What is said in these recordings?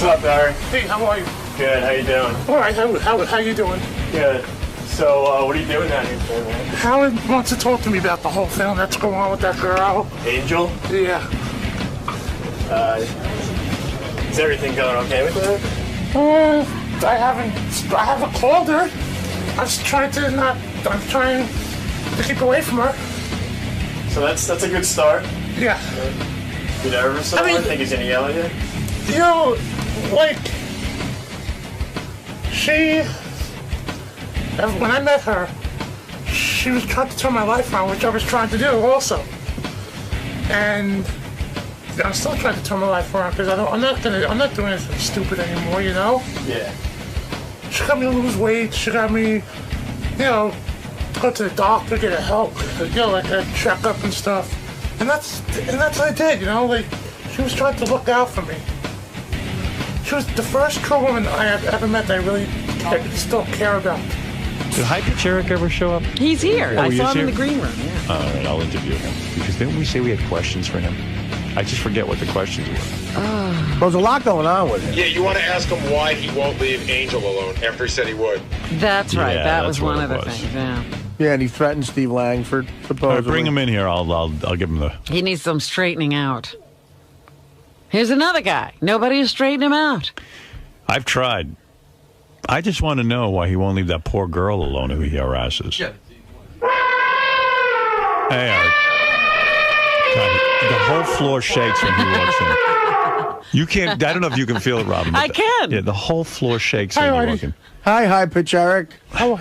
What's up, Eric? Hey, how are you? Good, how you doing? All right, how you doing? Good. So, what are you doing down here today, man? Howard wants to talk to me about the whole thing that's going on with that girl. Angel? Yeah. Is everything going okay with her? I haven't called her. I'm trying to keep away from her. So that's a good start. Yeah. You nervous? I think he's gonna yell at you? You know, like, when I met her, she was trying to turn my life around, which I was trying to do also. And I'm still trying to turn my life around because I'm not doing anything stupid anymore, you know? Yeah. She got me to lose weight. She got me, go to the doctor, get her help, like a checkup and stuff. And that's what I did, like, she was trying to look out for me. She was the first true woman I have ever met that I really still care about. Did High Pitch Eric ever show up? He's here. I saw him in the green room. Yeah. All right, I'll interview him. Because didn't we say we had questions for him? I just forget what the questions were. Well, there's a lot going on with him. Yeah, you want to ask him why he won't leave Angel alone after he said he would. That's right. Yeah, that that's was one of the what it was. things. Yeah. Yeah, and he threatened Steve Langford, supposedly. All right, bring him in here. I'll give him the... He needs some straightening out. Here's another guy. Nobody has straightened him out. I've tried. I just want to know why he won't leave that poor girl alone who he harasses. Yeah. Hey, Eric. God, the whole floor shakes when he walks in. You can't... I don't know if you can feel it, Robin. I can. Yeah, the whole floor shakes when you walk in. Hi, High Pitch Eric. How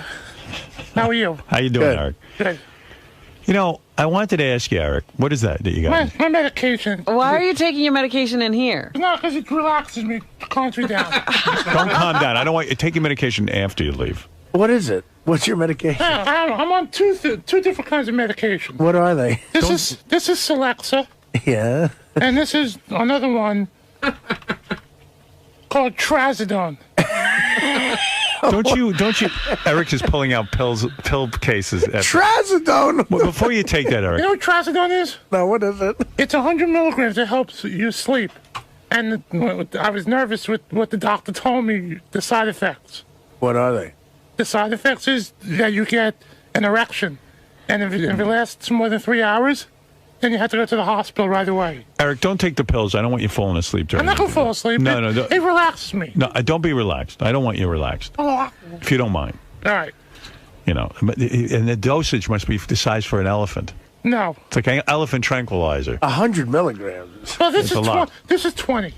are you? How you doing, Good. Eric? Good. I wanted to ask you, Eric, what is that you got? My medication. Why are you taking your medication in here? No, because it relaxes me, calms me down. Don't calm down. I don't want you to take your medication after you leave. What is it? What's your medication? I don't know. I'm on two different kinds of medication. What are they? This is Celexa, Yeah. and this is another one called Trazodone. Don't you? Eric is pulling out pill cases. Trazodone. Well, before you take that, Eric. You know what Trazodone is? No, what is it? It's 100 milligrams. It helps you sleep. And I was nervous with what the doctor told me, the side effects. What are they? The side effects is that you get an erection. And if it lasts more than 3 hours, then you have to go to the hospital right away. Eric, don't take the pills. I don't want you falling asleep during I'm not going to fall asleep. No. It relaxes me. No, don't be relaxed. I don't want you relaxed. Oh. If you don't mind. All right. And the dosage must be the size for an elephant. No. It's like an elephant tranquilizer. 100 milligrams. Well, this It's a lot. This is 20.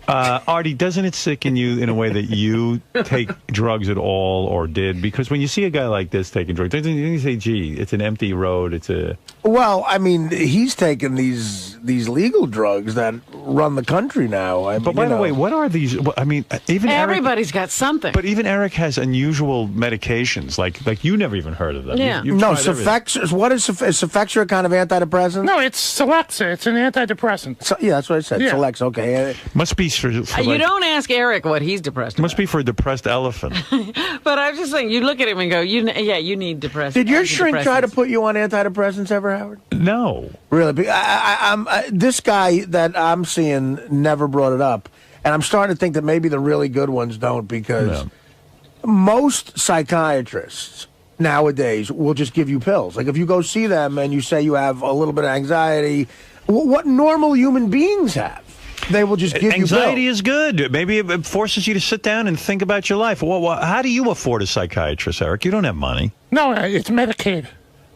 Artie, doesn't it sicken you in a way that you take drugs at all or did? Because when you see a guy like this taking drugs, doesn't you say, gee, it's an empty road, it's a... Well, I mean, he's taking these legal drugs that run the country now. But by the way, what are these? I mean, even Everybody's got something. But even Eric has unusual medications. Like you never even heard of them. Yeah. You've No, tried everything. Cefex. What is Cefexa? A kind of antidepressant? No, it's Celexa. It's an antidepressant. So, yeah, that's what I said. Yeah. Celexa. Okay. Must be for You like, don't ask Eric what he's depressed about. must be for a depressed elephant. But I'm just saying, you look at him and go, you need depressed. Did your shrink try to put you on antidepressants ever, Howard? No. Really? This guy that I'm seeing never brought it up, and I'm starting to think that maybe the really good ones don't, because most psychiatrists nowadays will just give you pills. Like if you go see them and you say you have a little bit of anxiety, what normal human beings have, they will just give you pills. Anxiety is good. Maybe it forces you to sit down and think about your life. Well, how do you afford a psychiatrist, Eric? You don't have money. No, it's Medicaid.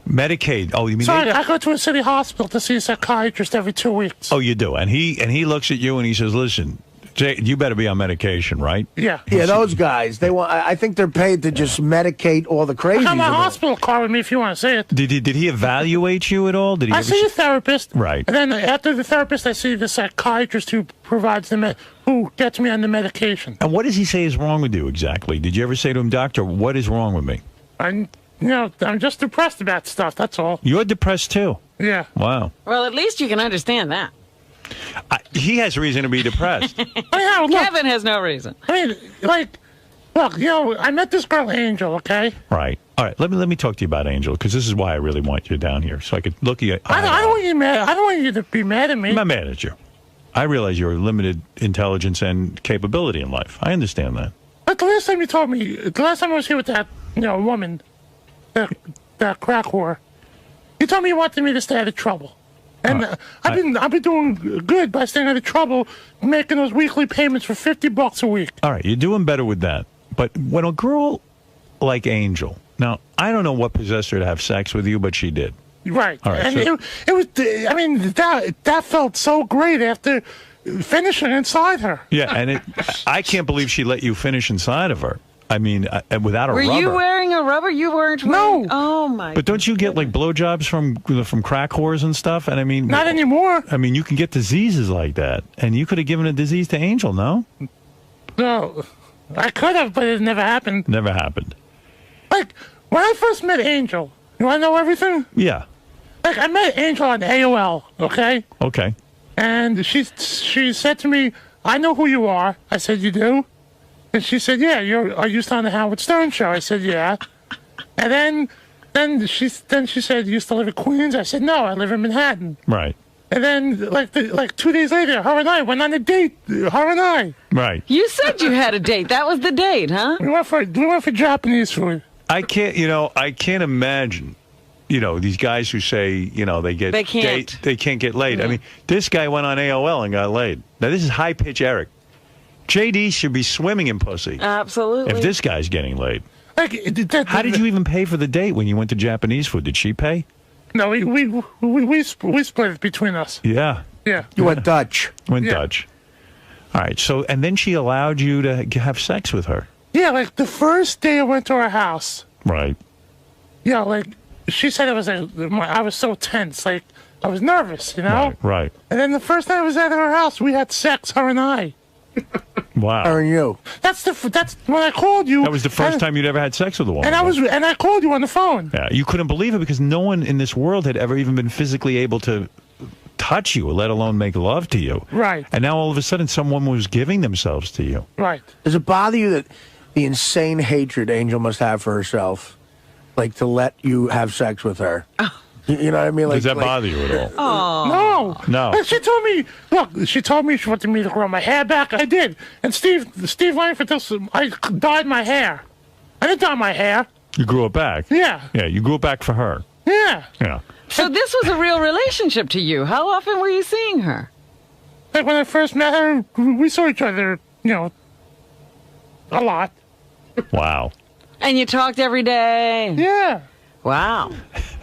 Medicaid. Oh, you mean? So I go to a city hospital to see a psychiatrist every 2 weeks. Oh, you do. And he looks at you and he says, "Listen, Jay, you better be on medication, right?" Yeah. Yeah, those guys. They want. I think they're paid to just medicate all the crazies. I have my of it. hospital card with me if you want to see it. Did he evaluate you at all? Did he? I see a therapist. Right. And then after the therapist, I see the psychiatrist who provides who gets me on the medication. And what does he say is wrong with you exactly? Did you ever say to him, "Doctor, what is wrong with me?" I'm just depressed about stuff, that's all. You're depressed too. Yeah. Wow. Well, at least you can understand that. He has reason to be depressed. Kevin has no reason. I mean, look, I met this girl, Angel, okay? Right. All right. Let me talk to you about Angel, because this is why I really want you down here, so I could look at you. I don't want you mad. I don't want you to be mad at me. I'm not mad at you. I realize your limited intelligence and capability in life. I understand that. But the last time you told me, the last time I was here with that, woman, that crack whore, you told me you wanted me to stay out of trouble. And I've been doing good by staying out of trouble, making those weekly payments for $50 a week. All right, you're doing better with that. But when a girl like Angel, now I don't know what possessed her to have sex with you, but she did. Right. All right, And so- it was, I mean, that felt so great after finishing inside her. Yeah, and I can't believe she let you finish inside of her. I mean, without a Were rubber. you wearing a rubber? You weren't No. wearing... Oh, my... But don't you get like blowjobs from crack whores and stuff? And I mean, Not anymore. I mean, you can get diseases like that, and you could have given a disease to Angel. No, No. I could have, but it never happened. never happened. Like, when I first met Angel, you want to know everything? Yeah. Like, I met Angel on AOL, okay? Okay. And she said to me, I know who you are. I said, you do? And she said, yeah, are you still on the Howard Stern show? I said, yeah. And then she said, you still live in Queens? I said, no, I live in Manhattan. Right. And then, like 2 days later, her and I went on a date. Her and I. Right. You said you had a date. That was the date, huh? We went for Japanese food. I can't imagine, these guys who say, they can't. They can't get laid. Yeah. I mean, this guy went on AOL and got laid. Now, this is high pitch ERIK. JD should be swimming in pussy Absolutely. if this guy's getting laid. Like, How did you even pay for the date when you went to Japanese food? Did she pay? No, we split it between us. Yeah. Yeah. You went Dutch. Went Yeah. Dutch. All right. So, and then she allowed you to have sex with her. Yeah, like the first day I went to her house. Right. Yeah, like she said it was I was so tense, like I was nervous, Right. And then the first time I was at her house, we had sex, her and I. Wow. Her and you. That's when I called you. That was the first time you'd ever had sex with a woman. And I called you on the phone. Yeah, you couldn't believe it because no one in this world had ever even been physically able to touch you, let alone make love to you. Right. And now all of a sudden someone was giving themselves to you. Right. Does it bother you that the insane hatred Angel must have for herself, like to let you have sex with her? You know what I mean? Like, Does that bother you at all? No. No. And she told me, she told me she wanted me to grow my hair back. I did. And Steve Langford tells me I dyed my hair. I didn't dye my hair. You grew it back? Yeah. Yeah, you grew it back for her. Yeah. Yeah. So this was a real relationship to you. How often were you seeing her? Like when I first met her, we saw each other, a lot. Wow. And you talked every day? Yeah. Wow.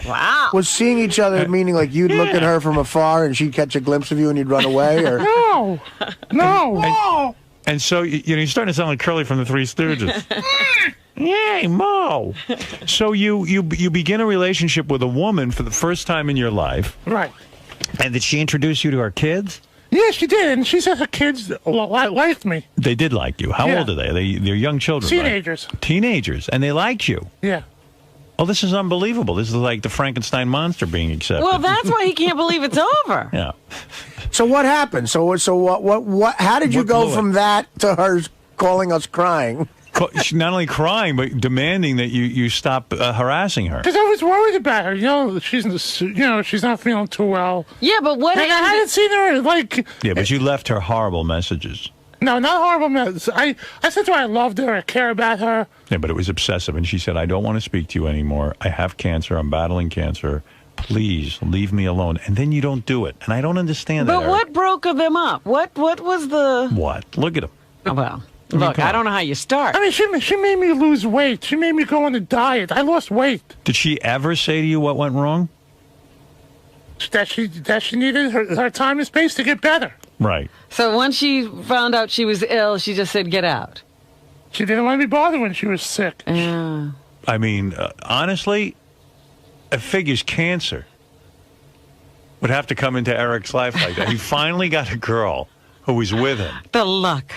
Wow. Was seeing each other meaning like you'd look at her from afar and she'd catch a glimpse of you and you'd run away? Or No. And so, you're starting to sound like Curly from the Three Stooges. Yay, Mo. So you begin a relationship with a woman for the first time in your life. Right. And did she introduce you to her kids? Yeah, she did. And she said her kids liked me. They did like you. How Yeah. old are they? They're young children, right? Teenagers. Teenagers. And they liked you. Yeah. Oh, this is unbelievable. This is like the Frankenstein monster being accepted. Well, that's why he can't believe it's over. Yeah. so what happened? So what? How did you What go blew it? from that to her calling us crying? She's not only crying, but demanding that you stop harassing her. Because I was worried about her. She's not feeling too well. Yeah, but what And I happened? hadn't seen her, like... Yeah, but you left her horrible messages. No, not horrible. I said to her I loved her, I care about her. Yeah, but it was obsessive. And she said, I don't want to speak to you anymore. I have cancer. I'm battling cancer. Please leave me alone. And then you don't do it. And I don't understand that. But Eric. what broke them up? What was the... What? Look at him. Well, look, come I on. don't know how you start. I mean, she made me lose weight. She made me go on a diet. I lost weight. Did she ever say to you what went wrong? That she needed her time and space to get better. Right. So once she found out she was ill, she just said, get out. She didn't want to be bothered when she was sick. Yeah. I mean, honestly, it figures cancer would have to come into Eric's life like that. He finally got a girl who was with him. The luck.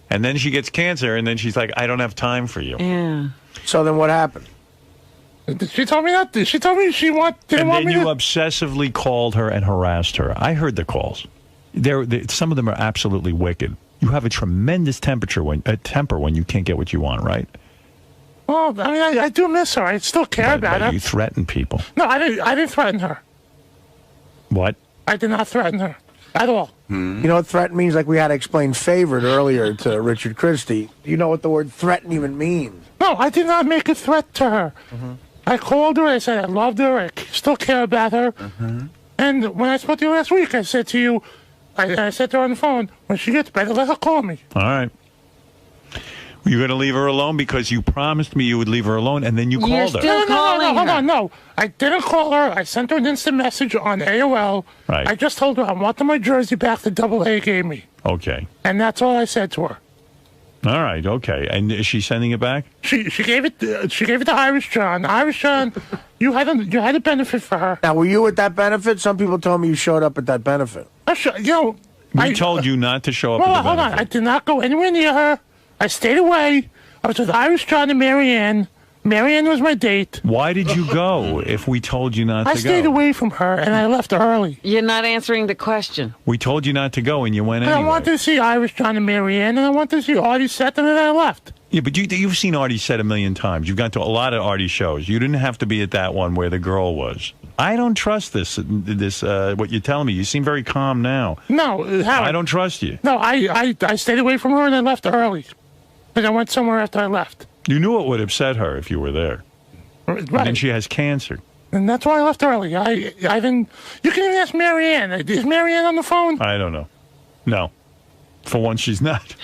And then she gets cancer, and then she's like, I don't have time for you. Yeah. So then what happened? She told me that. She told me she didn't And want then me you to... obsessively called her and harassed her. I heard the calls. Some of them are absolutely wicked. You have a tremendous temper when you can't get what you want, right? Well, I mean, I do miss her. I still care about But her. you threaten people. No, I didn't threaten her. What? I did not threaten her. at all. You know what threaten means? Like we had to explain favored earlier to Richard Christie. Do you know what the word threaten even means? No, I did not make a threat to her. I called her. I said I loved her. I still care about her. And when I spoke to you last week, I said to you, I said to her on the phone, when she gets better, let her call me. All right. Were you going to leave her alone because you promised me you would leave her alone, and then you You're called her? still calling hold her. on, no. I didn't call her. I sent her an instant message on AOL. Right. I just told her I wanted my jersey back the AA gave me. Okay. And that's all I said to her. All right. Okay. And is she sending it back? She gave it to Irish John. Irish John, you had a benefit for her. Now, were you at that benefit? Some people told me you showed up at that benefit. We told you not to show up at the Hold on. benefit. I did not go anywhere near her. I stayed away. I was with Irish John and Marianne. Marianne was my date. Why did you go if we told you not I to stayed go? away from her, and I left early. You're not answering the question. We told you not to go, and you went And anyway. I wanted to see Irish John and Marianne, and I wanted to see Artie Seth, and then I left. Yeah, but you've seen Artie set a million times. You've gone to a lot of Artie shows. You didn't have to be at that one where the girl was. I don't trust this. What you're telling me. You seem very calm now. No, Howard. I don't trust you. No, I stayed away from her, and I left early. Because I went somewhere after I left. You knew it would upset her if you were there. Right. And she has cancer. And that's why I left early. I didn't. You can even ask Marianne. Is Marianne on the phone? I don't know. No. For once, she's not.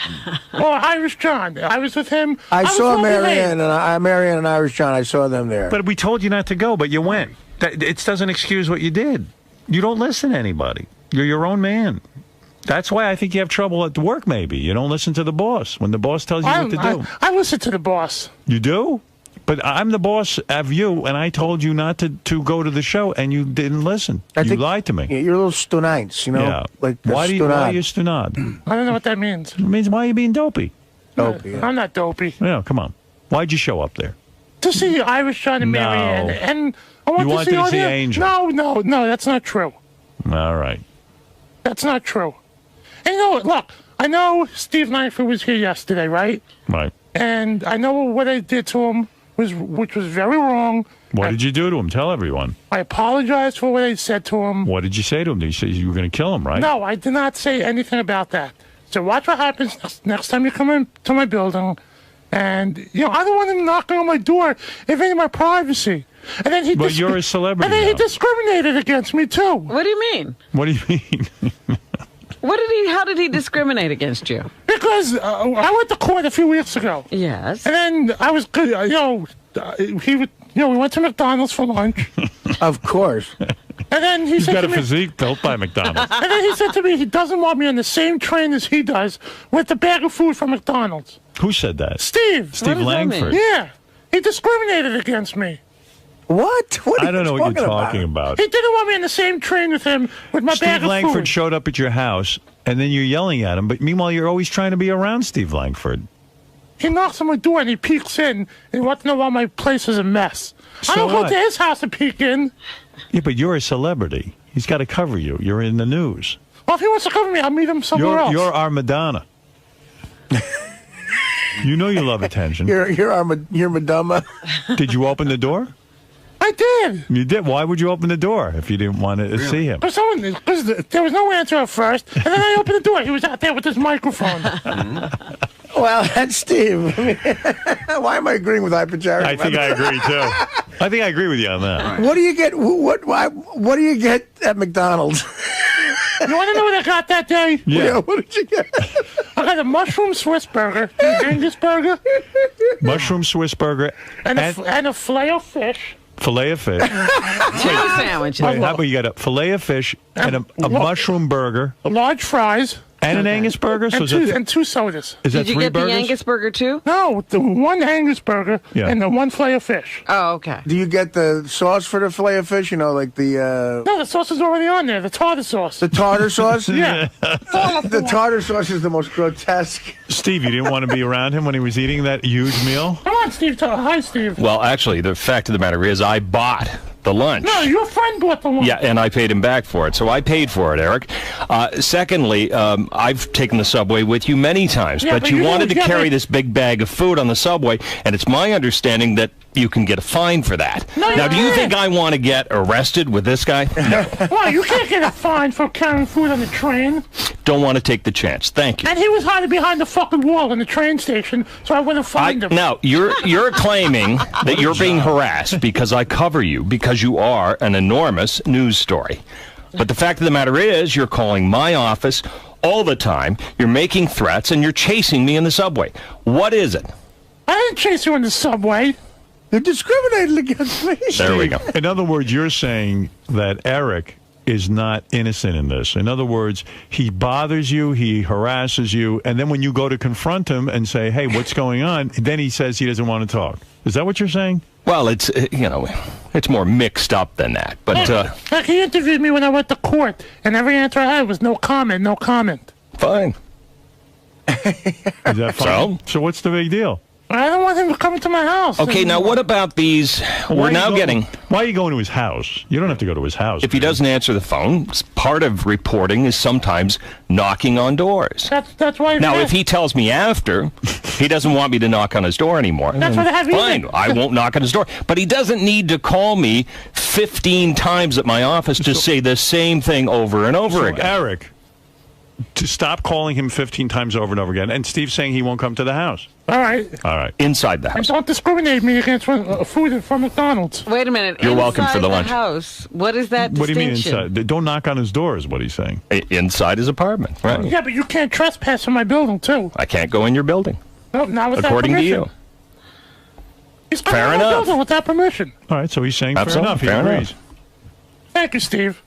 Or Irish John. I was with him. I was saw on the Marianne date. Marianne and Irish John. I saw them there. But we told you not to go, but you went. It doesn't excuse what you did. You don't listen to anybody. You're your own man. That's why I think you have trouble at work, maybe. You don't listen to the boss when the boss tells you what to do. I listen to the boss. You do? But I'm the boss of you, and I told you not to go to the show, and you didn't listen. You lied to me. Yeah, you're a little stunnites, you know? Yeah. Like why are you stunad? I don't know what that means. It means why are you being dopey? Dopey, yeah. I'm not dopey. Yeah, come on. Why'd you show up there? To see Irish John and No. Marianne. And I want You to wanted see to see Artie. Angel. No, that's not true. All right. That's not true. And you know what? Look, I know Steve Langford was here yesterday, right? Right. And I know what I did to him, which was very wrong. What did you do to him? Tell everyone. I apologize for what I said to him. What did you say to him? Did you say you were going to kill him, right? No, I did not say anything about that. So watch what happens next time you come into my building. And, I don't want him knocking on my door, invading my privacy. And then But you're a celebrity And then he now. discriminated against me, too. What do you mean? What do you mean? How did he discriminate against you? Because I went to court a few weeks ago. Yes. And then I was good, we went to McDonald's for lunch. Of course. And then he He's said got to a me, physique built by McDonald's. and then he said to me he doesn't want me on the same train as he does with the bag of food from McDonald's. Who said that? Steve. Steve does that mean? Langford. Yeah. He discriminated against me. What? What are I don't know you what you're talking about. He didn't want me on the same train with him with my bag Steve of Langford food. showed up at your house, and then you're yelling at him. But meanwhile, you're always trying to be around Steve Langford. He knocks on my door and he peeks in and he wants to know why my place is a mess. So I don't what? go to his house to peek in. Yeah, but you're a celebrity. He's got to cover you. You're in the news. Well, if he wants to cover me, I'll meet him somewhere else. You're our Madonna. You know you love attention. You're Madonna. Did you open the door? I did. You did. Why would you open the door if you didn't want to see him? Because there was no answer at first, and then I opened the door. He was out there with his microphone. Well, that's Steve. I mean, why am I agreeing with Hypercharic? I think I agree too. I think I agree with you on that. What do you get? What do you get at McDonald's? You want to know what I got that day? Yeah. What did you get? I got a mushroom Swiss burger, Angus burger, Mushroom Swiss burger and a filet of fish. filet of fish. Two sandwiches. Wait, how about you got a filet of fish and a mushroom burger Large fries. and an Angus burger? So And two sodas. is that Did you three get burgers? the Angus burger too? No, the one Angus burger Yeah. and the one filet of fish. Oh, okay. Do you get the sauce for the filet of fish? You know, like the No, the sauce is already on there. The tartar sauce. tartar sauce. Yeah. The tartar sauce is the most grotesque. Steve, you didn't want to be around him when he was eating that huge meal? Come on, Steve. Hi, Steve. Well, actually, the fact of the matter is I bought the lunch. No, your friend bought the lunch. Yeah, and I paid him back for it. So I paid for it, Eric. Secondly, I've taken the subway with you many times, Yeah, but you wanted to yeah, carry this big bag of food on the subway, and it's my understanding that you can get a fine for that. No, now, do you can't. think I want to get arrested with this guy? No. Well, you can't get a fine for carrying food on the train. Don't want to take the chance. Thank you. And he was hiding behind the fucking wall in the train station, so I went and fined him. Now, you're claiming that you're being harassed because I cover you, because you are an enormous news story. But the fact of the matter is, you're calling my office all the time, you're making threats, and you're chasing me in the subway. What is it? I didn't chase you in the subway. You're discriminating against me. There we go. In other words, you're saying that Eric is not innocent in this. In other words, he bothers you, he harasses you, and then when you go to confront him and say, hey, what's going on, then he says he doesn't want to talk. Is that what you're saying? Well, it's, it's more mixed up than that. But Like he interviewed me when I went to court, and every answer I had was no comment, no comment. fine. Is that fine? So what's the big deal? I don't want him to come into my house. Okay, now what about these? We're now getting... Why are you going to his house? You don't have to go to his house. If he doesn't answer the phone, part of reporting is sometimes knocking on doors. That's why. Now, if he tells me after he doesn't want me to knock on his door anymore, That's then what I have fine, either. I won't knock on his door. But he doesn't need to call me 15 times at my office to say the same thing over and over again. Eric, to stop calling him 15 times over and over again. And Steve's saying he won't come to the house. All right. All right. Inside the And house. don't discriminate me against food from McDonald's. Wait a minute. You're welcome for the Inside lunch. House. What is that What do you mean distinction? inside? Don't knock on his door is what he's saying. Inside his apartment, right? Yeah, but you can't trespass in my building, too. I can't go in your building, No, not with according that to permission. you. He's coming Fair in my enough. building without permission. All right, so he's saying Absolutely, fair enough. He fair agrees. enough. Thank you, Steve.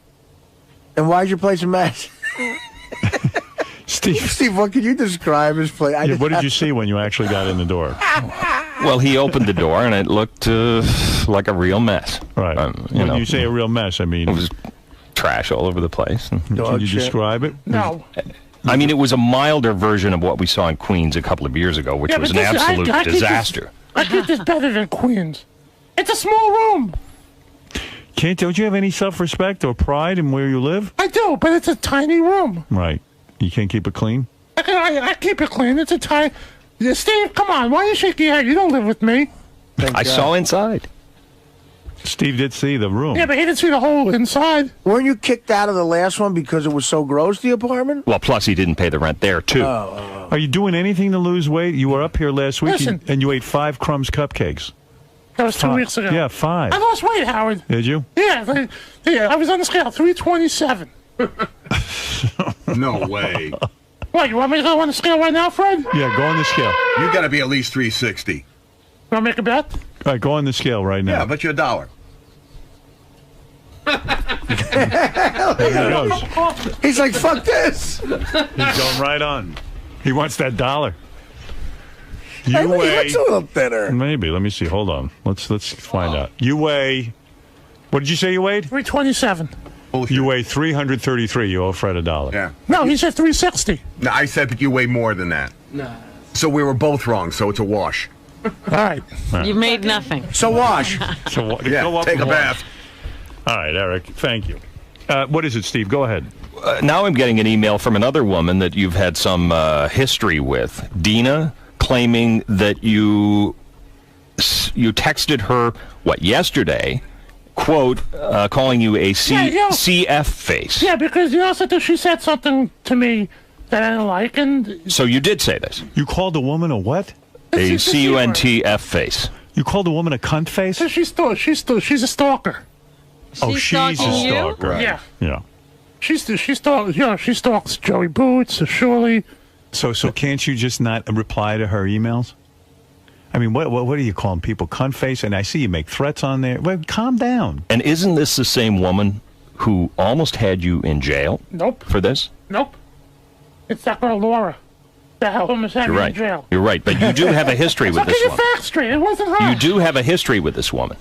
And why's your place a mess? Steve, Steve, what can you describe his place? yeah, what did you see when you actually got in the door? Well, he opened the door, and it looked like a real mess. Right. When you say a real mess, I mean, It was trash all over the place. can you shit. describe it? No. I mean, it was a milder version of what we saw in Queens a couple of years ago, which Yeah, was but an this- absolute I keep this- disaster. I keep this better than Queens. It's a small room. Don't you have any self-respect or pride in where you live? I do, but it's a tiny room. Right. You can't keep it clean? I keep it clean. It's a tiny... Yeah, Steve, come on. Why are you shaking your head? You don't live with me. I saw inside. Steve did see the room. Yeah, but he didn't see the whole inside. Weren't you kicked out of the last one because it was so gross, the apartment? Well, plus he didn't pay the rent there, too. Are you doing anything to lose weight? You were up here last week Listen. and you ate 5 Crumbs cupcakes. That was 2 weeks ago. Yeah, 5. I lost weight, Howard. Did you? Yeah, I was on the scale, 327. No way. What, you want me to go on the scale right now, Fred? You Yeah, go on the scale. You got to be at least 360. want to make a bet? All right, go on the scale right now. Yeah, but you're $1. There he goes. He's like, fuck this. He's going right on. He wants that $1. You He weigh... looks a little thinner. Maybe. Let me see. Hold on. Let's find out. You weigh... What did you say you weighed? 327. Bullshit. You weigh 333. You owe Fred $1. Yeah. No, he said 360. No, I said that you weigh more than that. No. So we were both wrong, so it's a wash. All right. You made nothing. So wash. So what, Yeah, go up take a and wash. bath. All right, Eric. Thank you. What is it, Steve? Go ahead. Now I'm getting an email from another woman that you've had some history with. Dina, claiming that you texted her, yesterday, quote, calling you a CF face. Yeah, because she said something to me that I didn't like, and... So you did say this. You called a woman a what? A CUNTF face. You called a woman a cunt face? So she's a stalker. Oh, she's a stalking you? stalker. Right. Yeah. Yeah. She stalks Joey Boots, Shirley. So can't you just not reply to her emails? I mean, what are you calling people? Cunt face? And I see you make threats on there. Well, calm down. And isn't this the same woman who almost had you in jail Nope. for this? Nope. It's that girl Laura. That almost had You're me right. in jail. You're right. But you do have a history So with get this your woman. facts straight. It wasn't her. You do have a history with this woman.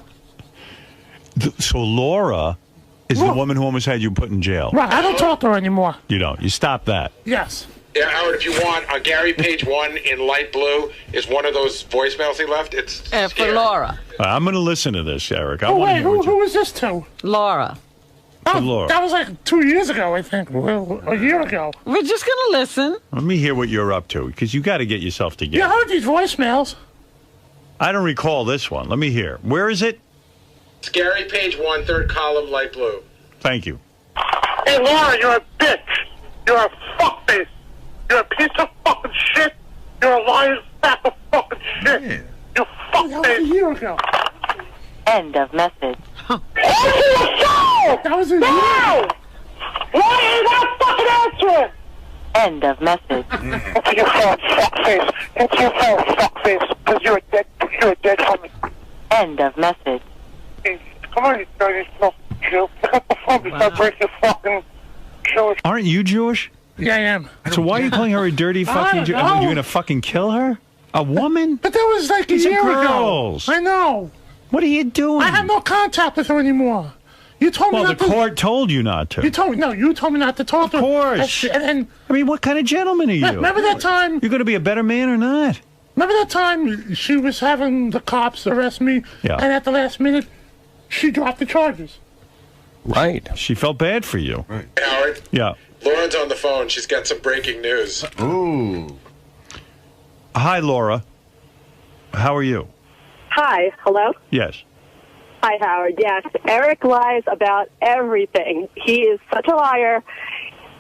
So Laura is the Look. woman who almost had you put in jail. Right, I don't talk to her anymore. You don't. You stop that. Yes. Yeah, Howard, if you want, Gary page 1 in light blue is one of those voicemails he left. It's for scary. Laura. I'm going to listen to this, Eric. I Oh, want to wait, hear what who was this to? Laura. Oh, Laura. that was like 2 years ago, I think. Well, a year ago. We're just going to listen. Let me hear what you're up to, because you got to get yourself You together. heard these voicemails. I don't recall this one. Let me hear. Where is it? Scary page 1, third column, light blue. Thank you. Hey, Laura, you're a bitch. You're a fuckface. You're a piece of fucking shit. You're a lying sack of fucking shit. Yeah. You fuckface. That was a year ago. End of message. That was a year ago. Why are you not fucking answering? End of message. It's your fault, fuckface. It's your fault, fuckface. Because you're a dead homie. End of message. Come on, you dirty fucking Jew. Pick up the phone before I break your fucking Jewish. Aren't you Jewish? Yeah, I am. So why are you calling her a dirty fucking Jew? know. You're going to fucking kill her? A woman? But that was like These a are year girls. ago. I know. What are you doing? I have no contact with her anymore. You told me Well, not the to. court told you not to. You told me not to talk to her. Of course. That shit. And then I mean, what kind of gentleman are you? remember that time? You're going to be a better man or not? Remember that time she was having the cops arrest me? Yeah. And at the last minute, she dropped the charges. Right. She felt bad for you. Right. Howard, Yeah. Lauren's on the phone. She's got some breaking news. Ooh. Hi, Laura. How are you? Hi, hello? Yes. Hi, Howard. Yes, Eric lies about everything. He is such a liar.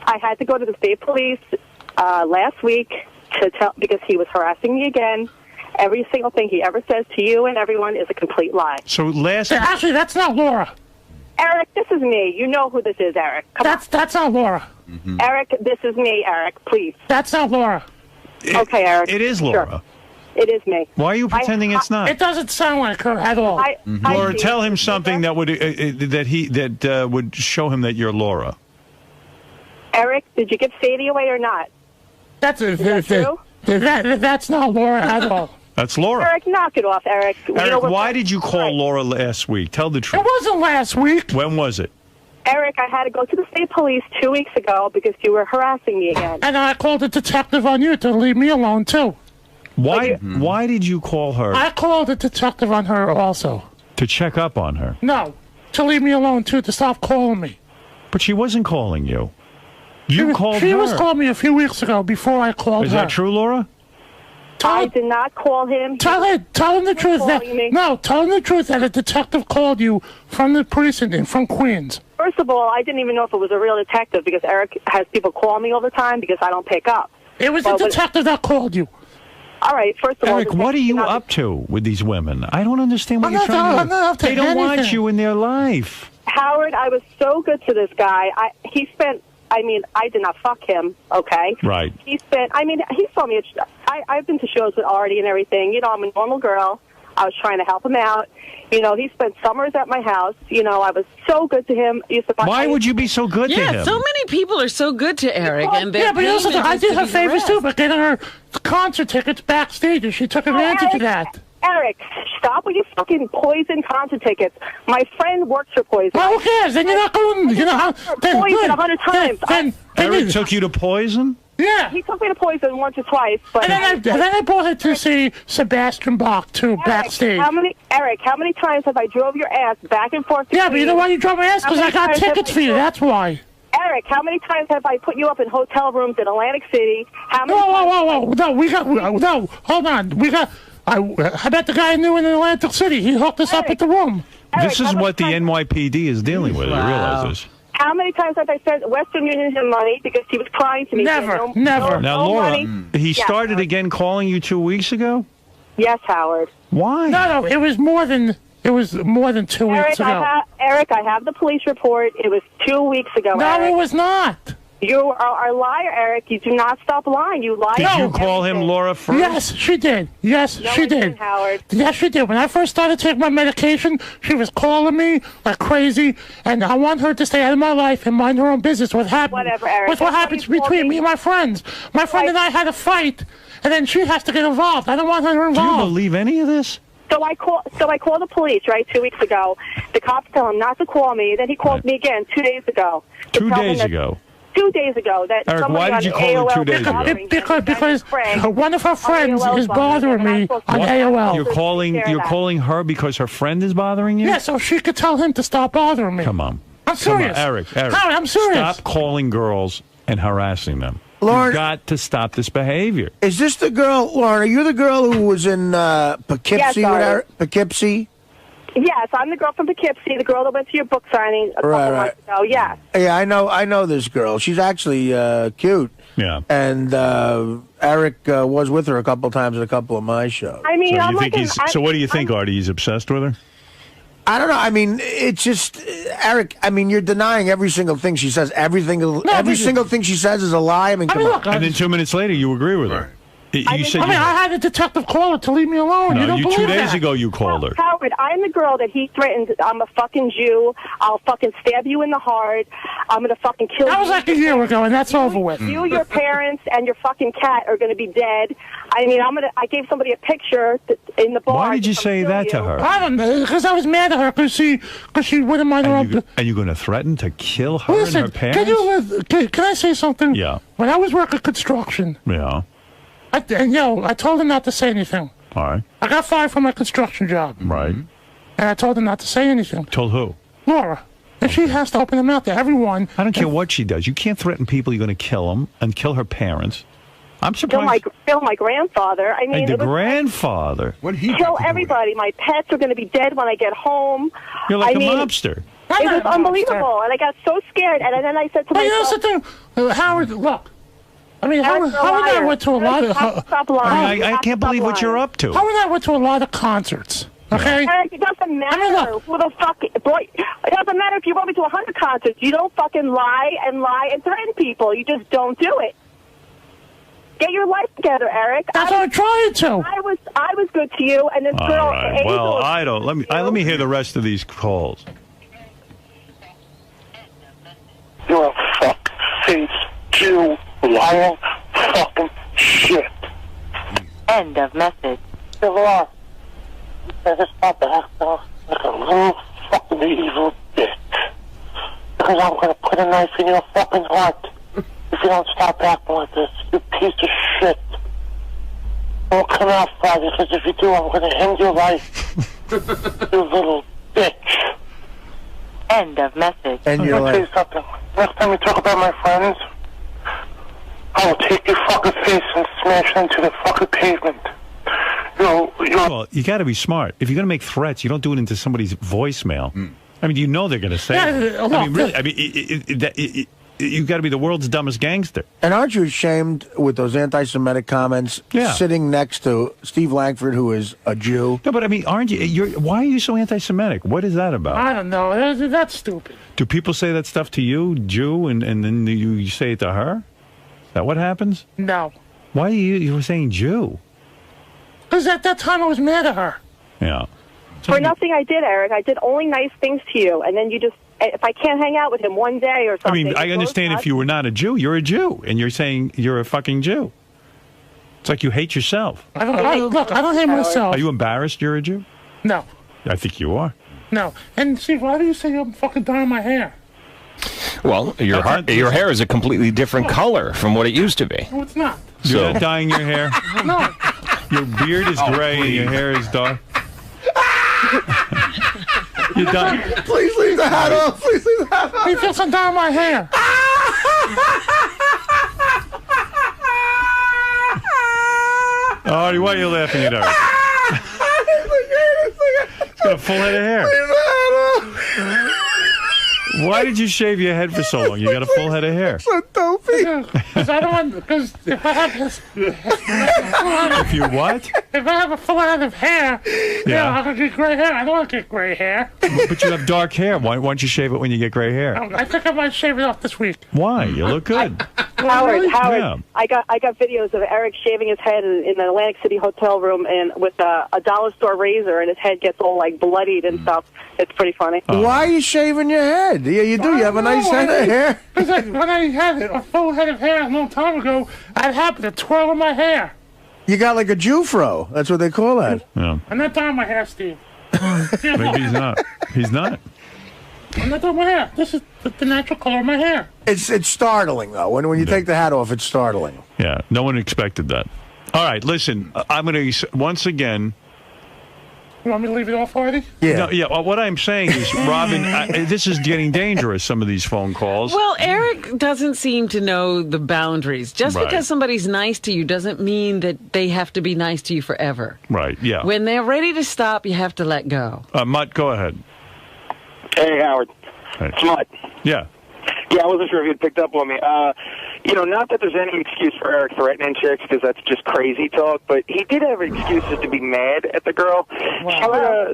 I had to go to the state police last week to tell because he was harassing me again. Every single thing he ever says to you and everyone is a complete lie. So last... Actually, that's not Laura. Eric, this is me. You know who this is, Eric. Come That's not Laura. on. Eric, this is me, Eric. Please. That's not Laura. Okay, Eric. It is Sure. Laura. It is me. Why are you pretending it's not? It doesn't sound like her at all. Laura, tell him something that would would show him that you're Laura. Eric, did you give Sadie away or not? That's true? That's not Laura at all. That's Laura. Eric, knock it off, Eric. Eric, why did you call Laura last week? Tell the It truth. wasn't last week. When was it? Eric, I had to go to the state police 2 weeks ago because you were harassing me again. And I called a detective on you to leave me alone, too. Why did you call her? I called a detective on her also. To check up on her. No, to leave me alone, too, to stop calling me. But she wasn't calling you. You called her. She was calling me a few weeks ago before I called her. Is that true, Laura? I did not call him. Tell him the truth. Tell him the truth that a detective called you from the precinct from Queens. First of all, I didn't even know if it was a real detective because Eric has people call me all the time because I don't pick up. It was the detective that called you. All right, first of all... Eric, what are you up to with these women? I don't understand what you're trying to do. not up to They don't want anything. you in their life. Howard, I was so good to this guy. I did not fuck him, okay? Right. He saw me. I've been to shows with Artie and everything. You know, I'm a normal girl. I was trying to help him out. You know, he spent summers at my house. You know, I was so good to him. Why would you be so good to him? Yeah, so many people are so good to Eric. And Yeah, but also, I did her favors too, but getting her concert tickets backstage, and she took advantage of that. Eric, stop with your fucking Poison concert tickets. My friend works for Poison. Well, who cares? Then you're not going. You know how? Poison 100 times. Eric took you to Poison? Yeah. He took me to Poison once or twice, but And then I brought her to see Sebastian Bach too, backstage. How many times have I drove your ass back and forth? Yeah, but you know why you drove my ass? Because I got tickets for you. That's why. Eric, how many times have I put you up in hotel rooms in Atlantic City? How many Whoa. No, hold on. How about the guy I knew in Atlantic City? He hooked us up at the room. This is what the NYPD is dealing with. You realize this. How many times have I sent Western Union him money because he was crying to me? Never. Now, Laura, he Yeah, started Howard. again calling you 2 weeks ago? Yes, Howard. Why? No, it was more than 2 weeks ago. Eric, I have the police report. It was 2 weeks ago. No, Eric. it was not. You are a liar, Eric. You do not stop lying. You lie. Did you call him Laura first? Yes, she did. Yes, No, she I didn't, did. Howard. Yes, she did. When I first started taking my medication, she was calling me like crazy, and I want her to stay out of my life and mind her own business. Whatever, Eric. What's what happens between me and my friends? My friend and I had a fight, and then she has to get involved. I don't want her Do involved. you believe any of this? So I called the police, right, 2 weeks ago. The cops tell him not to call me. Then he called me again 2 days ago. to 2 tell him days that- ago. 2 days ago that Eric, somebody why did you call AOL her 2 days ago? Because one of her friends is bothering me on AOL. You're calling her because her friend is bothering you? Yeah, so she could tell him to stop bothering me. Come on. I'm serious. Come on, Eric. Howard, I'm serious. Stop calling girls and harassing them. Lauren, You've got to stop this behavior. Is this the girl, Lauren? Are you the girl who was in Poughkeepsie? Yes, Poughkeepsie? Yes, I'm the girl from Poughkeepsie, the girl that went to your book signing a couple months ago. Yes. Yeah, I know this girl. She's actually cute. Yeah. And Eric was with her a couple times at a couple of my shows. I mean, so what do you think, Artie? He's obsessed with her? I don't know. I mean, it's just Eric. I mean, you're denying every single thing she says. Every single thing she says is a lie. I mean, come on. And then 2 minutes later, you agree with her. I had a detective call her to leave me alone. No, you 2 days ago you called her. Howard, I'm the girl that he threatened. I'm a fucking Jew. I'll fucking stab you in the heart. I'm going to fucking kill you. That was like a year ago, and that's over with. You, your parents, and your fucking cat are going to be dead. I mean, I gave somebody a picture in the bar. Why did you say that to her? I don't know, because I was mad at her because she wouldn't mind her. Are you going to threaten to kill her and her parents? Can I say something? Yeah. When I was working construction. Yeah. I told her not to say anything. All right. I got fired from my construction job. Right. And I told her not to say anything. Told who? Laura. And she has to open her mouth to everyone. I don't care what she does. You can't threaten people. You're going to kill them and kill her parents. I'm surprised. Kill my grandfather. I mean, the grandfather. What he kill everybody. My pets are going to be dead when I get home. You're like a mobster. It was unbelievable, and I got so scared. And then I said to myself, Howard, look. I mean, Howard and I went to a lot of... Stop lying. I can't believe what you're up to. Howard and I went to a lot of concerts, okay? Eric, it doesn't matter who the fuck... Boy, it doesn't matter if you want me to 100 concerts. You don't fucking lie and threaten people. You just don't do it. Get your life together, Eric. That's what I'm trying to. I was good to you, and this girl... All right. Well, I don't... Let me hear the rest of these calls. You're a fuck-face Jew. Lying fucking shit. End of message. Hey, Laura, you better stop acting like a little fucking evil bitch. Because I'm going to put a knife in your fucking heart if you don't stop acting like this, you piece of shit. Don't come out Friday, because if you do, I'm going to end your life. You little bitch. End of message. End your life. I'll tell you something. Next time you talk about my friends, I will take your fucking face and smash into the fucking pavement. Well, you got to be smart. If you're going to make threats, you don't do it into somebody's voicemail. I mean, you know they're going to say it. I mean, really, I mean, you got to be the world's dumbest gangster. And aren't you ashamed with those anti-Semitic comments sitting next to Steve Langford, who is a Jew? No, but I mean, aren't you? Why are you so anti-Semitic? What is that about? I don't know. That's stupid. Do people say that stuff to you, Jew, and then you say it to her? Is that what happens? No. Why are you were saying Jew? Because at that time I was mad at her. Yeah. For nothing I did, Eric. I did only nice things to you, and then you just... If I can't hang out with him one day or something... I mean, I understand if you were not a Jew, you're a Jew, and you're saying you're a fucking Jew. It's like you hate yourself. Look, I don't hate myself. Are you embarrassed you're a Jew? No. I think you are. No. And see, why do you say I'm fucking dyeing my hair? Well, your hair is a completely different color from what it used to be. No, it's not. You're not dyeing your hair? No. Your beard is gray and your hair is dark. You're done. Please leave the hat off. Please leave the hat off. He thinks I'm dyeing my hair. Artie, why are you laughing at Eric? He's got a full head of hair. Why did you shave your head for so long? You got a full head of hair. So dopey. Because I don't want... Because if I have this... If you what? If I have a full head of hair, I'm going to get gray hair. I don't want to get gray hair. But you have dark hair. Why don't you shave it when you get gray hair? I think I might shave it off this week. Why? You look good. Howard, Yeah. I got videos of Eric shaving his head in an Atlantic City hotel room and with a dollar store razor, and his head gets all like bloodied and stuff. It's pretty funny. Why are you shaving your head? Yeah, you do. You have a nice head of hair. Because when I had a full head of hair a long time ago, I'd happen to twirl my hair. You got like a Jew fro. That's what they call that. Yeah. I'm not dyeing my hair, Steve. Maybe he's not. He's not. I'm not doing my hair. This is the natural color of my hair. It's startling, though. When you take the hat off, it's startling. Yeah, no one expected that. All right, listen, I'm going to, once again... You want me to leave it off already? Yeah. No, yeah. Well, what I'm saying is, Robin, this is getting dangerous, some of these phone calls. Well, Eric doesn't seem to know the boundaries. Just Right. because somebody's nice to you doesn't mean that they have to be nice to you forever. Right, yeah. When they're ready to stop, you have to let go. Mutt, go ahead. Hey, Howard. Hey. It's Mutt. Yeah. Yeah, I wasn't sure if you'd picked up on me. Not that there's any excuse for Eric threatening chicks, because that's just crazy talk, but he did have excuses to be mad at the girl. Wow.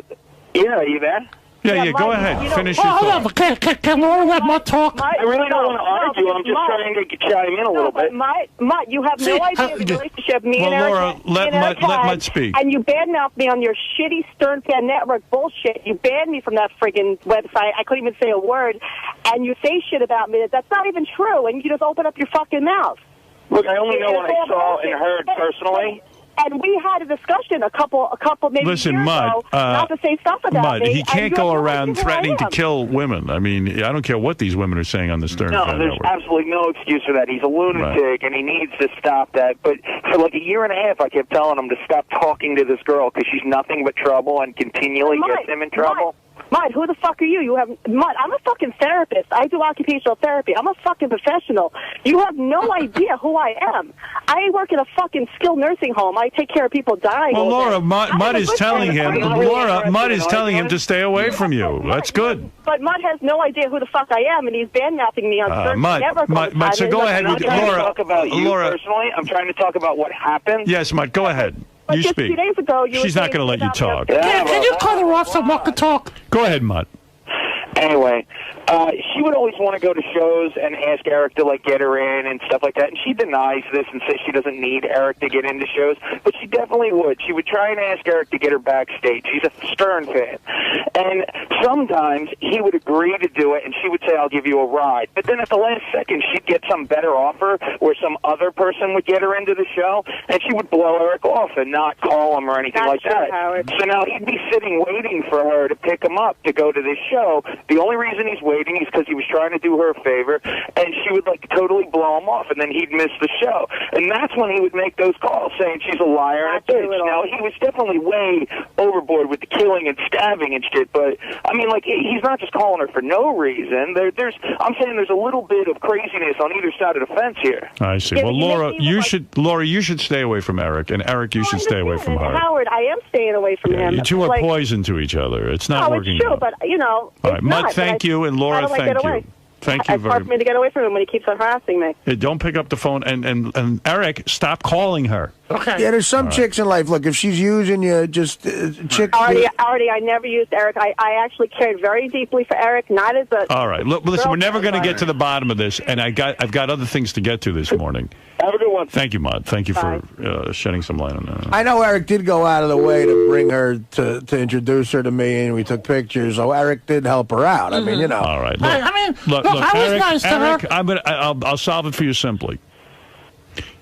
Yeah, are you there? Yeah, go ahead. Finish your Hold thought. on, can Laura let Mutt talk? I really don't want to argue. I'm just trying to chime in a little bit. Mutt, you have no idea the relationship me and Well, Eric Laura, let Mutt speak. And you badmouthed me on your shitty Stern Fan Network bullshit. You banned me from that friggin' website. I couldn't even say a word. And you say shit about me that's not even true. And you just open up your fucking mouth. Look, I only know what I saw and heard personally. And we had a discussion a couple maybe Listen, years Mutt, ago, not to say stuff about Mutt, me. he and can't you go have no around idea who I threatening to am. kill women. I mean, I don't care what these women are saying on the Stern No, Fan there's Network. absolutely no excuse for that. He's a lunatic, and he needs to stop that. But for like a year and a half, I kept telling him to stop talking to this girl because she's nothing but trouble and continually gets him in trouble. Mutt, who the fuck are you? Mutt, I'm a fucking therapist. I do occupational therapy. I'm a fucking professional. You have no idea who I am. I work in a fucking skilled nursing home. I take care of people dying. Well, all day. Laura, Mutt is telling him. Laura, Mutt is telling him to stay away from you. That's good. But Mutt has no idea who the fuck I am, and he's bad-mouthing me on certain network. Mutt, so go ahead with I'm Laura. trying to talk about you Laura. personally. I'm trying to talk about what happened. Yes, Mutt, go ahead. But You just speak. 2 days ago, you She's were not going to let you talk. Can you cut her off so Mutt can talk? Go ahead, Mutt. Anyway, she would always want to go to shows and ask Eric to like get her in and stuff like that. And she denies this and says she doesn't need Eric to get into shows, but she definitely would. She would try and ask Eric to get her backstage. She's a Stern fan, and sometimes he would agree to do it, and she would say, "I'll give you a ride." But then at the last second, she'd get some better offer where some other person would get her into the show, and she would blow Eric off and not call him or anything like that. Howard. So now he'd be sitting waiting for her to pick him up to go to this show. The only reason he's waiting is because he was trying to do her a favor, and she would like totally blow him off, and then he'd miss the show. And that's when he would make those calls saying she's a liar and a bitch. Now, he was definitely way overboard with the killing and stabbing and shit, but I mean, like, he's not just calling her for no reason. I'm saying there's a little bit of craziness on either side of the fence here. I see. Well, Laura, you should stay away from Eric, and Eric, you should stay away from her. Howard, I am staying away from him. You two are Like, poison to each other. It's not no, working. it's true, out. but, All right, Mutt, thank you, and Laura, thank you. Thank you it's hard very for me to get away from him when he keeps on harassing me. much. Don't pick up the phone, and Eric, stop calling her. Okay. Yeah, there's some chicks in life. Look, if she's using you, just chick. Artie, I never used Eric. I actually cared very deeply for Eric, not as a. All right, look, listen, we're never going to get to the bottom of this, and I've got other things to get to this morning. Have a good one. Thank you, Mutt. Thank you for shedding some light on that. I know Eric did go out of the way to bring her to introduce her to me, and we took pictures. So Eric did help her out. I mean, you know. All right. Look, look, I was Eric, nice to Eric, her. I'll solve it for you simply.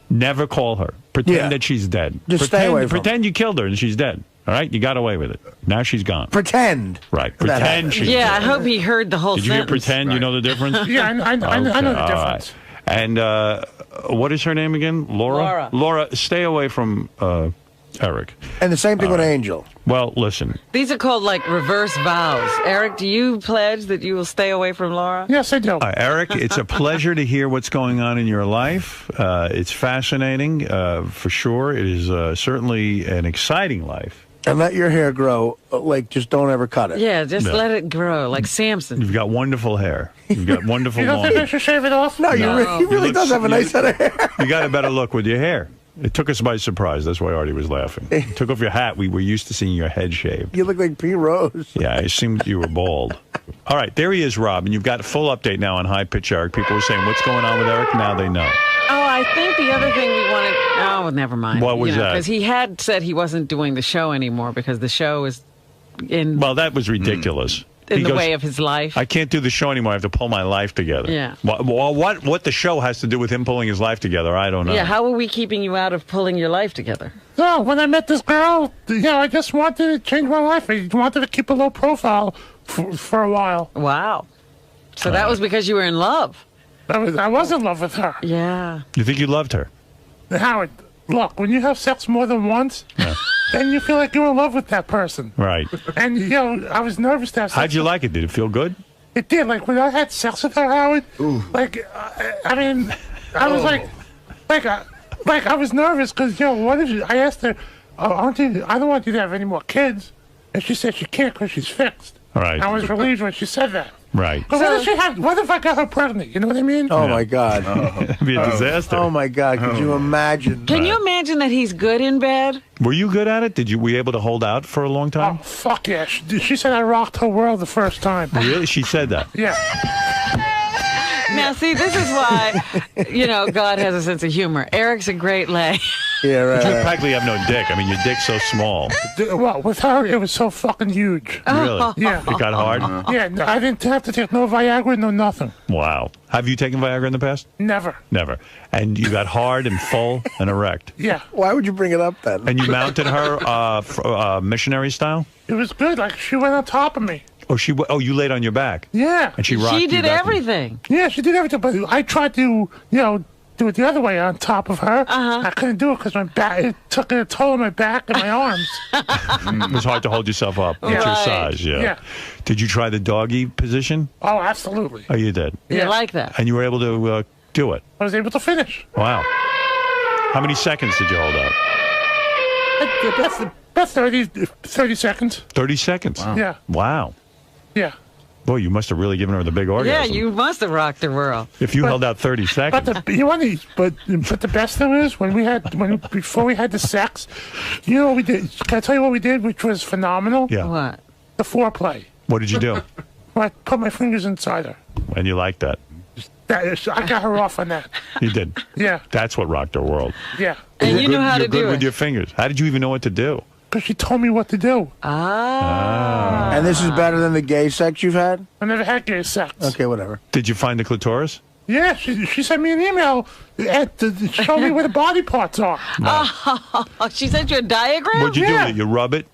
Never call her. Pretend that she's dead. Just stay away from her. Pretend you killed her and she's dead. All right? You got away with it. Now she's gone. Pretend. Right. Pretend she's dead. I hope he heard the whole Did you hear sentence. pretend? You know the difference? Yeah, I know the all difference. right. And what is her name again? Laura? Laura, stay away from Eric. And the same thing with Angel. Well, listen. These are called like reverse vows. Eric, do you pledge that you will stay away from Laura? Yes, I do. Eric, it's a pleasure to hear what's going on in your life. It's fascinating, for sure. It is certainly an exciting life. And let your hair grow. Like, just don't ever cut it. Yeah, just let it grow, like Samson. You've got wonderful hair. You've got wonderful You don't long think I hair. should shave it off? No, he really does have a nice head of hair. You got a better look with your hair. It took us by surprise. That's why Artie was laughing. You took off your hat. We were used to seeing your head shaved. You look like P. Rose. Yeah, it seemed you were bald. All right, there he is, Rob. And you've got a full update now on High Pitch Eric. People were saying, what's going on with Eric? Now they know. Oh, I think the other thing we wanted... Oh, never mind. What was that? Because he had said he wasn't doing the show anymore because the show is in... Well, that was ridiculous. in He the goes, way of his life. I can't do the show anymore. I have to pull my life together. Yeah. What the show has to do with him pulling his life together, I don't know. Yeah, how are we keeping you out of pulling your life together? No, when I met this girl, I just wanted to change my life. I wanted to keep a low profile for a while. Wow. So that was because you were in love. I was in love with her. Yeah. You think you loved her? Howard, look, when you have sex more than once, then you feel like you're in love with that person. Right. And, I was nervous to have sex. How'd you like it? Did it feel good? It did. Like, when I had sex with her, Howard, I mean, I was I was nervous because, what if I asked her, I don't want you to have any more kids. And she said she can't because she's fixed. Right. I was relieved when she said that. Right. But what if I got her pregnant? You know what I mean? Oh, my God. It'd be a disaster. Oh, my God. Could you imagine? Can you imagine that he's good in bed? Were you good at it? Were you able to hold out for a long time? Oh, fuck yeah. She said I rocked her world the first time. Really? She said that? Yeah. Now, see, this is why, God has a sense of humor. Eric's a great lay. Yeah, right. You practically have no dick. I mean, your dick's so small. Well, with her, it was so fucking huge. Really? Yeah. It got hard? Yeah, no, I didn't have to take no Viagra, no nothing. Wow. Have you taken Viagra in the past? Never. Never. And you got hard and full and erect. Yeah. Why would you bring it up then? And you mounted her missionary style? It was good. Like, she went on top of me. Oh, you laid on your back. Yeah. And she rocked you She did back. everything. Yeah, she did everything. But I tried to, do it the other way on top of her. I couldn't do it because my back, it took a toll on my back and my arms. It was hard to hold yourself up at your size, yeah. Did you try the doggy position? Oh, absolutely. Oh, you did? You like that? And you were able to do it? I was able to finish. Wow. How many seconds did you hold out? About 30 seconds. 30 seconds? Wow. Yeah. Wow. Yeah. Boy, you must have really given her the big orgasm. Yeah, you must have rocked the world. If you held out 30 seconds. But the best thing is before we had the sex, what we did? Can I tell you what we did, which was phenomenal? Yeah. What? The foreplay. What did you do? I put my fingers inside her. And you liked that? I got her off on that. You did? Yeah. That's what rocked her world. Yeah. And you knew how to do You're good it. with your fingers. How did you even know what to do? Because she told me what to do. And this is better than the gay sex you've had? I never had gay sex. Okay, whatever. Did you find the clitoris? Yeah, she sent me an email to show me where the body parts are. Oh, she sent you a diagram? What'd you do with it? You rub it?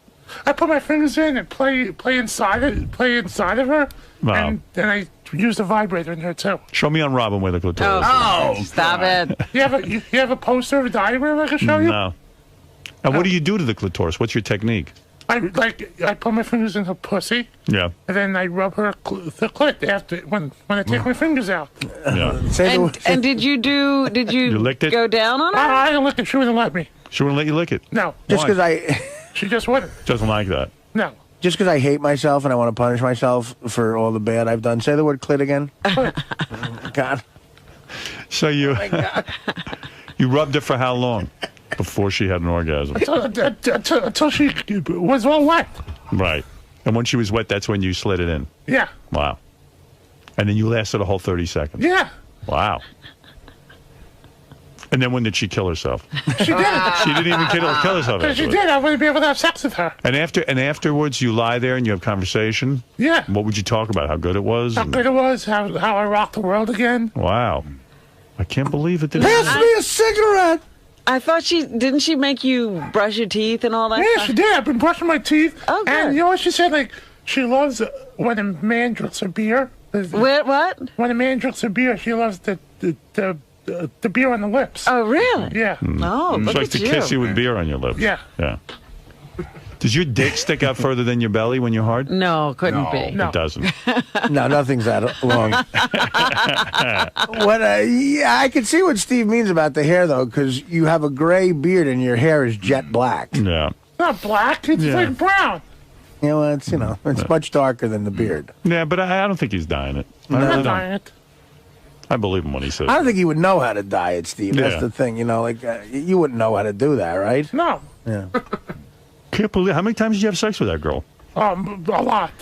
I put my fingers in and play inside of her, Wow. and then I used a vibrator in her too. Show me on Robin where the clitoris is. Oh, stop it. You have a poster of a diagram I can show you? No. And what do you do to the clitoris? What's your technique? I put my fingers in her pussy, Yeah. and then I rub her the clit after when I take my fingers out. Yeah. And did you You licked it? go down on her? I didn't lick it. She wouldn't let me. She wouldn't let you lick it? No. Just Why? because She just wouldn't. Doesn't like that. No. Just because I hate myself and I want to punish myself for all the bad I've done. Say the word clit again. God. So you you rubbed it for how long before she had an orgasm? Until she was all wet. Right. And when she was wet, that's when you slid it in. Yeah. Wow. And then you lasted a whole 30 seconds. Yeah. Wow. And then when did she kill herself? She did. She didn't even kill herself. If she afterwards. did, I wouldn't be able to have sex with her. And afterwards, you lie there and you have conversation. Yeah. What would you talk about? How good it was? How good it was, how I rocked the world again. Wow. I can't believe it. Pass me a cigarette. I thought didn't she make you brush your teeth and all that Yeah, stuff? she did. I've been brushing my teeth. Oh, good. And you know what she said? Like, she loves when a man drinks a beer. What? When a man drinks a beer, she loves the beer on the lips. Oh, really? Yeah. Oh, She look likes at to you. kiss you with beer on your lips. Yeah. Yeah. Does your dick stick out further than your belly when you're hard? No, couldn't be. It doesn't. No, nothing's that long. Yeah, I can see what Steve means about the hair, though, because you have a gray beard and your hair is jet black. Yeah. It's not black. It's like brown. You know, it's much darker than the beard. Yeah, but I don't think he's dying it. I I'm really not don't. dying it. I believe him when he says I don't think he would know how to dye it, Steve. Yeah. That's the thing. You know, you wouldn't know how to do that, right? No. Yeah. Can't believe how many times did you have sex with that girl? A lot.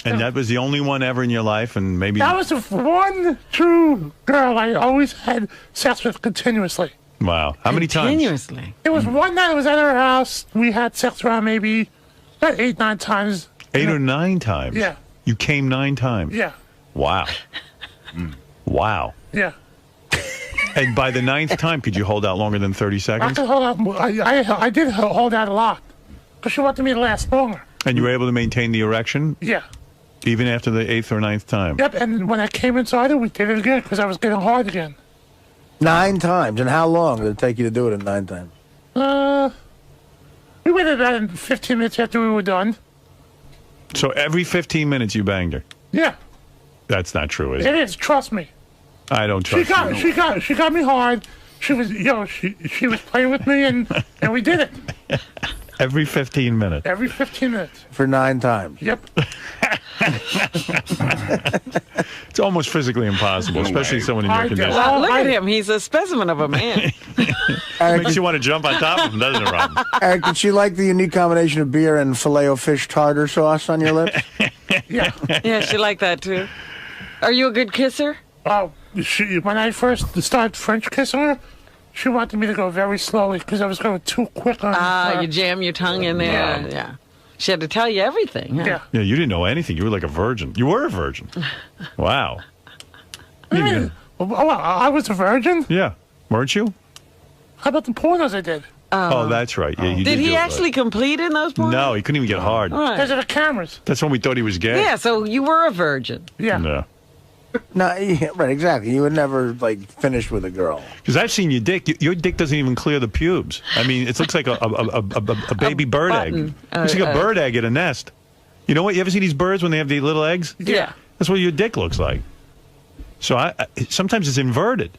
And that was the only one ever in your life, and maybe That was the one true girl I always had sex with continuously. wow. How many times? Continuously. It was one night I was at her house. We had sex around maybe about 8, 9 times. 8 or 9 times. Yeah. You came 9 times? Yeah. Wow. Wow. Yeah. And by the 9th time, could you hold out longer than 30 I seconds? could hold out. I did hold out a lot. Because she wanted me to last longer. And you were able to maintain the erection? Yeah. Even after the 8th or 9th time? Yep, and when I came inside her, we did it again because I was getting hard again. 9 times. And how long did it take you to do it in 9 times? We waited about 15 minutes after we were done. So every 15 minutes you banged her? Yeah. That's not true, is It it? is, trust me. I don't trust you. She got me hard. She was, she was playing with me, and we did it. Every 15 minutes? Every 15 minutes. For 9 times? Yep. It's almost physically impossible, especially someone in your condition. Look at him. He's a specimen of a man. Makes you want to jump on top of him, doesn't it, Rob? Eric, did she like the unique combination of beer and filet-o-fish tartar sauce on your lips? Yeah. Yeah, she liked that too. Are you a good kisser? Oh, when I first started French kissing her, she wanted me to go very slowly because I was going too quick on her. You jam your tongue in there. Yeah. She had to tell you everything. Huh? Yeah. Yeah, you didn't know anything. You were like a virgin. You were a virgin. Wow. I was a virgin? Yeah. Weren't you? How about the pornos I did? Oh, that's right. Yeah, you Did do he it actually complete in those right. pornos? No, he couldn't even get hard. Right. Because of the cameras. That's when we thought he was gay. Yeah, so you were a virgin. Yeah. No. No, yeah, right, exactly. You would never, like, finish with a girl. Because I've seen your dick. Your dick doesn't even clear the pubes. I mean, it looks like a baby bird egg. It's like a bird egg in a nest. You know what? You ever see these birds when they have the little eggs? Yeah. That's what your dick looks like. So sometimes it's inverted.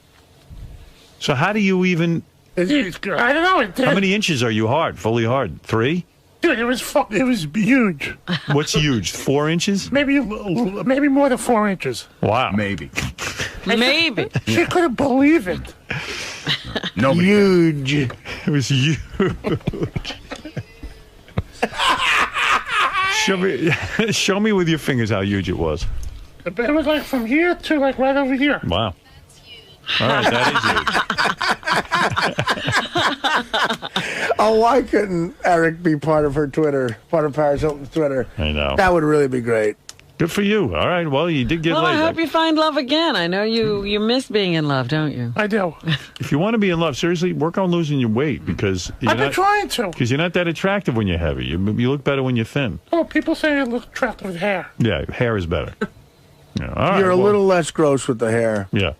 So how do you even... I don't know. How many inches are you hard? Fully hard? 3? Dude, it was huge. What's huge? 4 inches? Maybe more than 4 inches. Wow. Maybe. Maybe. She couldn't believe it. Nobody. Huge. It was huge. Show me with your fingers how huge it was. It was like from here to like right over here. Wow. All right, that is huge. Oh, why couldn't Eric be part of her Twitter, part of Paris Hilton's Twitter? I know. That would really be great. Good for you. All right, well, you did get Well, laid. I hope you find love again. I know you miss being in love, don't you? I do. If you want to be in love, seriously, work on losing your weight because I've been trying to. Because you're not that attractive when you're heavy. You look better when you're thin. Oh, people say I look attractive with hair. Yeah, hair is better. Yeah, all right, You're a little less gross with the hair. Yeah.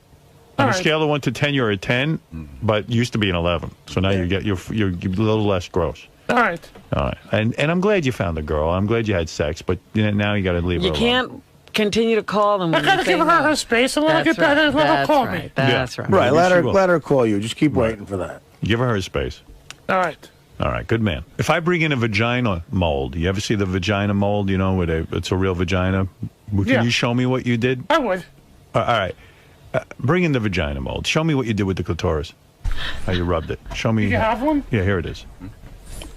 On a scale of 1 to 10, you're a 10, but used to be an 11. So now you're a little less gross. All right. All right. And I'm glad you found a girl. I'm glad you had sex, but now you got to leave her You alone. can't continue to call them. I gotta give her space and let her get better and let her call me. That's right. Right, Maybe let her call you. Just keep waiting for that. Give her space. All right. All right, good man. If I bring in a vagina mold, you ever see the vagina mold, it's a real vagina? Can you show me what you did? I would. All right. Bring in the vagina mold. Show me what you did with the clitoris. How you rubbed it. Show me. You have one? Yeah, here it is.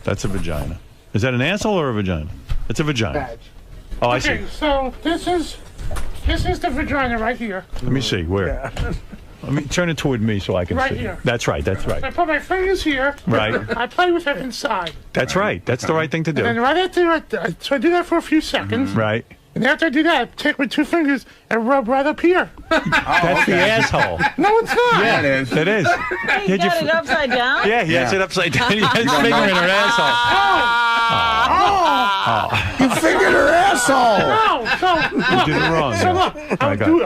That's a vagina. Is that an asshole or a vagina? It's a vagina. Badge. Oh, I see. Okay, so this is the vagina right here. Let me see. Where? Let me turn it toward me so I can Right see. here. That's right. That's right. I put my fingers here. Right. I play with it inside. That's right. That's the right thing to do. And then right after, so I do that for a few seconds. Right. And after I do that, I take my 2 fingers and rub right up here. That's the asshole. No, it's not. Yeah, it is. It is. He got it upside down? Yeah, he has it upside down. He has his finger in her asshole. You fingered her asshole. No, so You did it wrong. So yeah. look,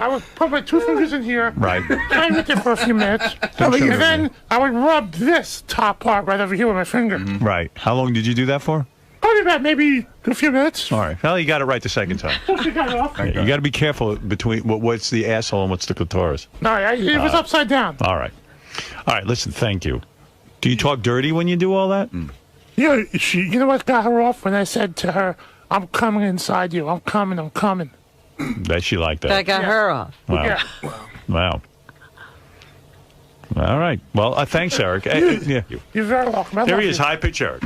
I would put my 2 fingers in here. Right. Play with it for a few minutes. Don't show me. And then I would rub this top part right over here with my finger. Right. How long did you do that for? Probably about maybe a few minutes. All right. Well, you got it right the second time. You got it off. Yeah, you got to be careful between what's the asshole and what's the clitoris. No, it was upside down. All right. All right. Listen, thank you. Do you talk dirty when you do all that? You know what got her off? When I said to her, I'm coming inside you. I'm coming. That she liked that. That got her off. Wow. Yeah. Wow. All right. Well, thanks, Eric. Yeah. You're very welcome. There he is, high pitch Eric.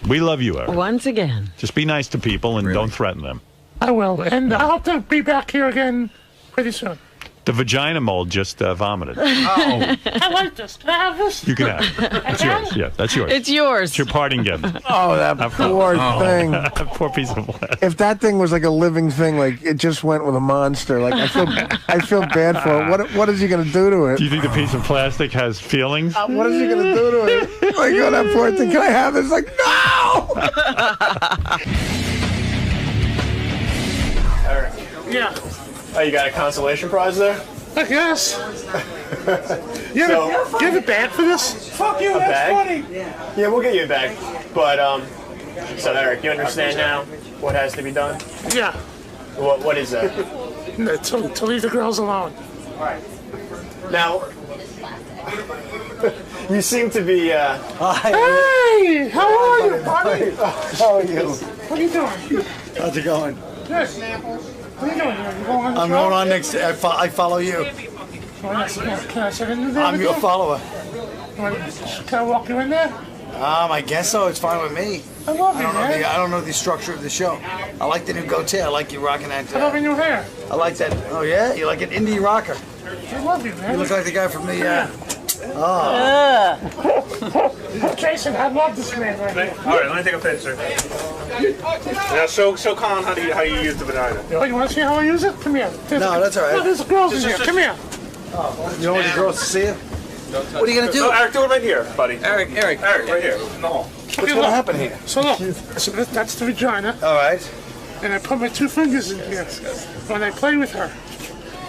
We love you, Eric. Once again. Just be nice to people and don't threaten them. I will. And I hope to be back here again pretty soon. The vagina mold just vomited. Oh. I like this. Can I have this? You can have it. That's yours. Yeah, that's yours. It's yours. It's your parting gift. Oh, that poor thing. Poor piece of plastic. If that thing was like a living thing, like it just went with a monster. Like I feel bad for it. What is he gonna do to it? Do you think the piece of plastic has feelings? What is he gonna do to it? Like, oh, that poor thing. Can I have this? Like, no. Eric. Yeah. Oh, you got a consolation prize there? I guess. You have a bag for this? Fuck you, that's funny. Yeah, we'll get you a bag. But, so Eric, you understand now what has to be done? Yeah. What is that? To leave the girls alone. Alright. Now, you seem to be, Hey! How are you, buddy? How are you? What are you doing? How's it going? Good. What are you doing here? You going on the I'm show? going on next. I follow you. Can I sit in there? I'm your follower. Can I walk you in there? I guess so. It's fine with me. I love you, man. I don't know the structure of the show. I like the new goatee. I like you rocking that. I love your new hair. I like that. Oh yeah, you like an indie rocker. I love you, man. You look like the guy from the. Jason, I love this man right here. all right, let me take a picture. Now, show Colin how you use the vagina. Oh, you want to see how I use it? Come here. No, that's all right. Look, there's girls in here. Come here. You don't want the girls to see you? What are you gonna do? No, Eric, do it right here, buddy. Eric, right here. No. what's gonna happen here? So look, that's the vagina. All right. And I put my 2 fingers in here when I play with her.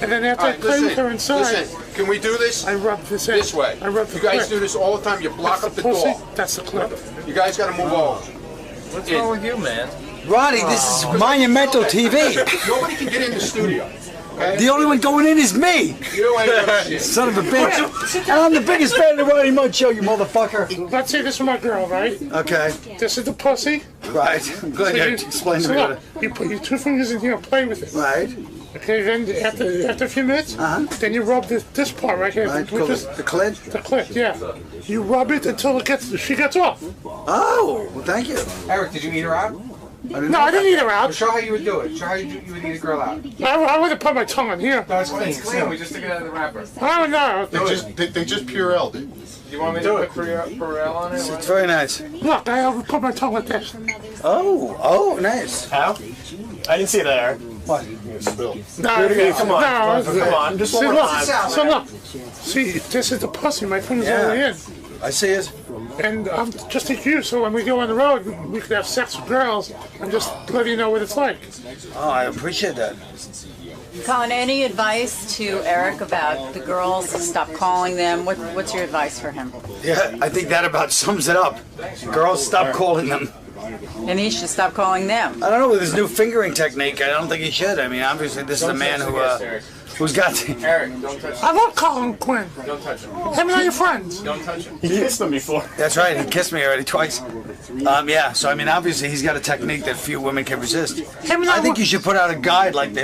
And then after I play with her inside, Listen, can we do this? I rub this in. This way. I rub the You guys clip. do this all the time. You block That's up the pussy. door. That's the clip. You guys got to move over. What's wrong with you, man? Roddy, this is monumental TV. Nobody can get in the studio. Okay? The only one going in is me. You ain't got shit. Son of a bitch. And I'm the biggest fan of the Roddy Mud Show, you motherfucker. Let's say this is my girl, right? Okay. This is the pussy. Right. Go ahead. Explain to me. Look, you put your 2 fingers in here and play with it. Right. Okay, then after a few minutes, then you rub this part right here. Right. With this, The clit? the clit, yeah. You rub it until she gets off. Oh, well, thank you. Eric, did you eat her out? No, I didn't eat her out. Show how you would do it. Show how you would eat a girl out. I would have put my tongue in here. No, it's clean. We just took it out of the wrapper. Oh, no. They just Purelled it. You want me to put Purell on it? It's very nice. Look, I would put my tongue like this. Oh, nice. How? I didn't see that, Eric. What? No, Come on. Come on. Just one more time. So look, see, this is the pussy. My finger's all the way in. I see it. And I'm just like you, so when we go on the road, we could have sex with girls and just let you know what it's like. Oh, I appreciate that. Colin, any advice to Eric about the girls? Stop calling them. What's your advice for him? Yeah, I think that about sums it up. Girls, stop calling them. And he should stop calling them. I don't know, with his new fingering technique, I don't think he should. I mean, obviously, this is a man who's got the... Eric, don't touch him. I love Colin Quinn. Don't touch him. Him and all your friends. Don't touch him. He kissed them before. That's right, he kissed me already twice. Yeah, so I mean, obviously, he's got a technique that few women can resist. I think you should put out a guide like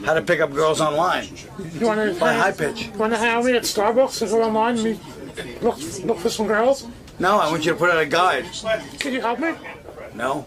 how to pick up girls online. You want to high pitch. You want to hire me at Starbucks and go online and look for some girls? No, I want you to put out a guide. Can you help me? No.